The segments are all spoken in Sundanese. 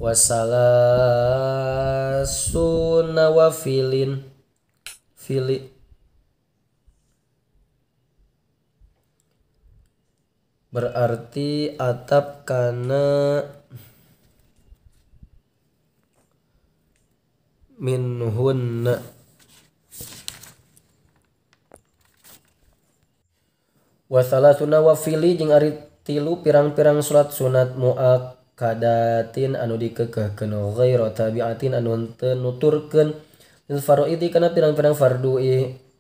Wasalasuna wafilin fili berarti atap kana minhunna. Wasalasuna wafili jeung ari tilu pirang-pirang salat sunat muakkadatin anu dikeukeuhkeun ghairu tabi'atin anu teu nuturkeun lil faraidi kana pirang-pirang fardu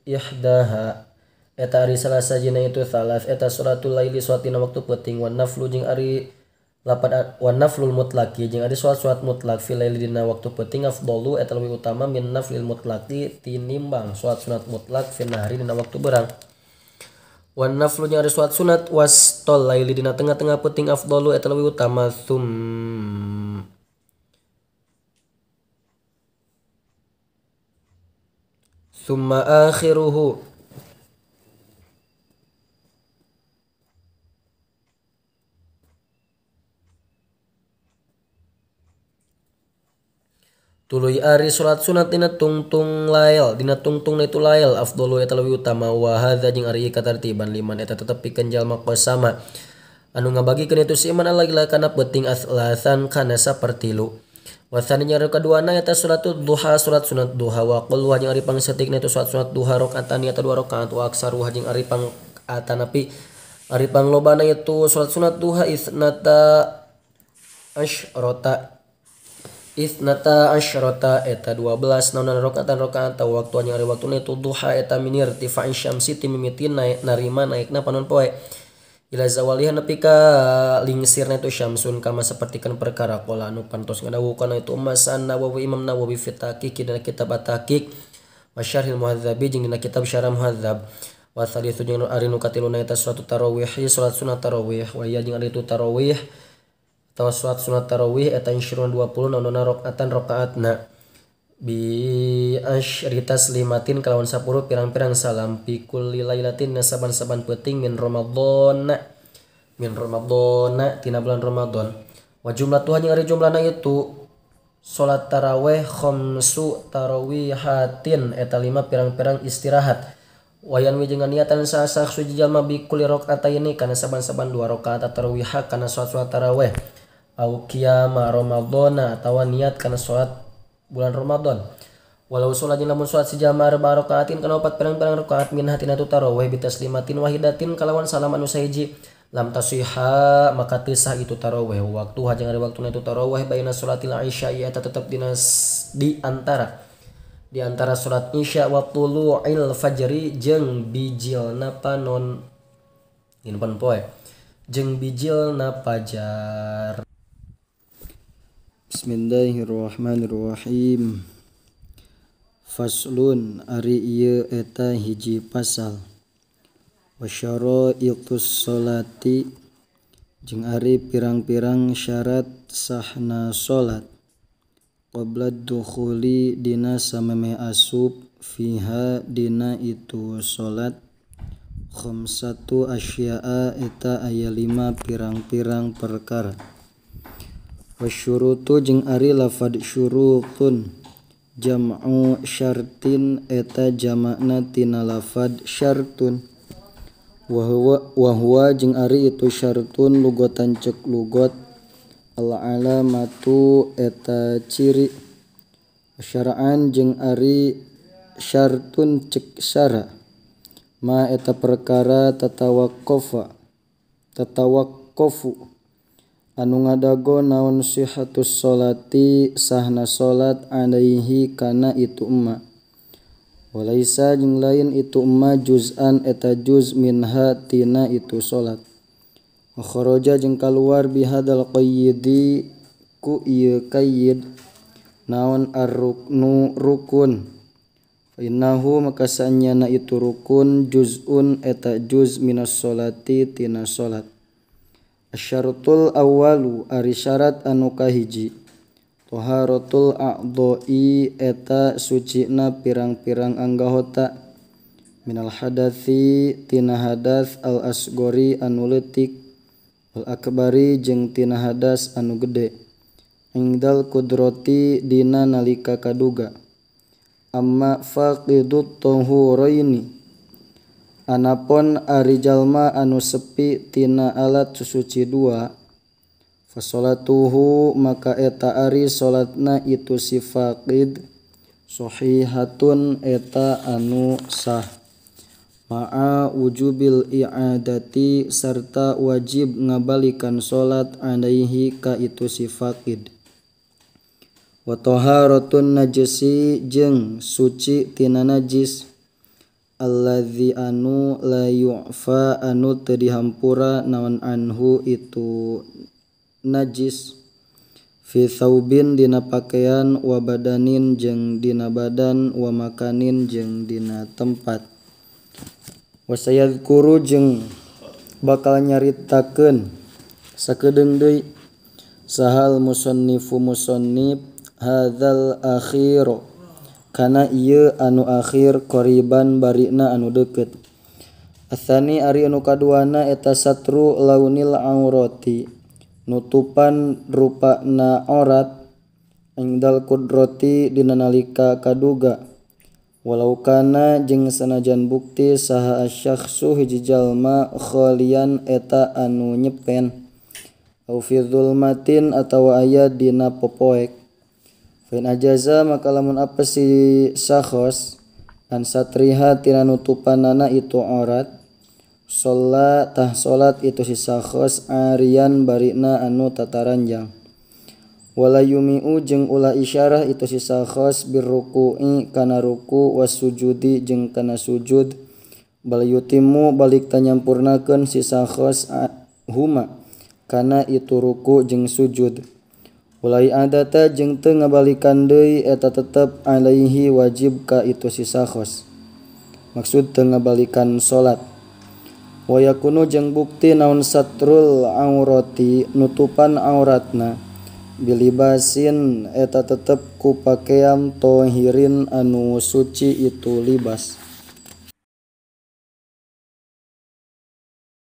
ihdaha eta ari salah sajina itu salas eta salatul laili salat dina waktu peuting wan naflu jeung ari lapan wan naflul mutlaqi jeung ari salat mutlak fil laili dina waktu peuting afdalu eta leuwih utama min naflil mutlaqi tinimbang salat sunat mutlak fil nahari dina waktu beurang. Wan naflu jeung ari salat sunat wastol laili dina tengah-tengah peuting afdalu eta leuwih utama summa akhiruhu tuluy ari salat sunat dina tungtung lail dina tungtungna itu lail afdalu eta leuwih utama wa hadza jeung ari katartiban liman eta tetep pikeun jalma qasama anu ngabagikeun itu si iman Allah kana peuting aslasan kana sapertilu. Wasani jeung kaduana eta salatul duha salat sunat duha wa qul jeung ari pangsetikna itu salat sunat duha rakaatan eta 2 rakaat wa aksaru jeung ari pangatanapi ari panglobana itu salat sunat duha Isnata asyrota eta 12 naon rakaat waktu nya ari waktuna itu duha eta minir tifai syamsi ti mimiti narima naikna panon poe ila zawaliha nepi ka lingsirna itu syamsun kama sapertikeun perkara qala anu pantos ngadawuh kana itu Masan Nawawi Imam Nawawi fi tahqiq dina kitab at-tahqiq wa syarhil muhadzabi jeung dina kitab syarah muhadzab wa salisu jeung ari nu katiluna eta salat tarawih salat sunat tarawih wa ya jeung ari itu tarawih atau salat sunat tarawih eta 20 naon rakaatna bi asyritas limatin kalawan 10 pirang-pirang salam fi kulli lailatin saban-saban peuting min ramadhana tina bulan Ramadan wa jumlatuha jeung ari jumlahna itu salat tarawih khamsu tarawihatin eta 5 pirang-pirang istirahat wayan wi jeung niatan sah-sah suci jalma bi kulli rakaataini kana saban-saban 2 rakaat tarawih kana salat tarawih au qiyama ramadhana atawa niat kana salat bulan Ramadan walau salat jeung lamun salat si jalma 4 rakaatin kana 4 pirang-pirang rakaat minha tina tu tarawih bitaslimatin wahidatin kalawan salam anu sahiji lam tasihha maka teu sah itu tarawih waktu jeung ari waktuna itu tarawih baina salatil isya eta tetep di antara salat isya wa tulu'il fajri jeung bijilna panon dina poe jeung bijilna fajar. Bismillahirrahmanirrahim. Faslun ari ieu eta hiji pasal. Wasyara'itus sholati jeung ari pirang-pirang syarat sahna salat qabla dukhuli dina samemeh asup fiha dina itu salat khamsatu asya'a eta aya 5 pirang-pirang perkara. Wasyurutu jeung ari lafad syurutun jam'u syartin eta jamakna tina lafad syartun wa huwa jeung ari itu syartun lugotan cek lugot al alamatu eta ciri syara'an jeung ari syartun cek syara ma eta perkara tatawaqafu anu ngadago naon sihatus sholati sahna salat alaihi kana itu emma walaisa jeung lain itu emma juz'an eta juz minha tina itu salat kharaja jeung kaluar bihadal qayyidi ku ieu qayyid naon ar-ruknu rukun innahu maka sanyana itu rukun juz'un eta juz minas sholati tina salat. Asyaratul awwalu ari syarat anu kahiji taharatul a'dha'i eta sucina pirang-pirang anggahota minal hadatsi tina hadas al asgori anu leutik wal akbari jeung tina hadas anu gede ingdal kudrati dina nalika kaduga. Amma faqidut tahuraini anapun ari jalma anu sepi tina alat susuci dua fasolatuhu maka eta ari salatna itu si faqid sahihatun eta anu sah ma'a wujubil i'adati serta wajib ngabalikan salat alaihi ka itu si faqid. Wa taharatun najisi jeung suci tina najis alladzi anu la yu'fa anu teu dihampura naon anhu itu najis fi tsaubin dina pakaian wa badanin jeung dina badan wa makanin jeung dina tempat. Wa sayadkuru jeung bakal nyaritakeun sakedeung deui sahal musannifu musannif hadzal akhir kana ieu anu akhir qoriban barina anu deukeut. Asani ari anu kaduana eta satru launil aurati nutupan rupana aurat ingdal kudrati dina nalika kaduga walau kana jeung sanajan bukti saha asyakhsu hiji jalma khalian eta anu nyepen au fi zulmatin atawa aya dina popoek. Fain ajaza maka lamun apa si sakhos an satriha tina nutupanana itu aurat sholat tah salat itu si sakhos arian barina anu tataranjang wala yumi'u jeung ulah isyarah itu si sakhos birruku'i kana ruku wasujudi jeung kana sujud bal yutimmu balik tanyampurnakeun si sakhos huma kana itu ruku jeung sujud. Ulai adata jeung teu ngabalikan deui eta tetep alaihi wajib ka itu si sakhos. Maksud teu ngabalikan salat. Wa yakunu jeung bukti naon satrul aurati nutupan auratna bilibasin eta tetep ku pakaian tohirin anu suci itu libas.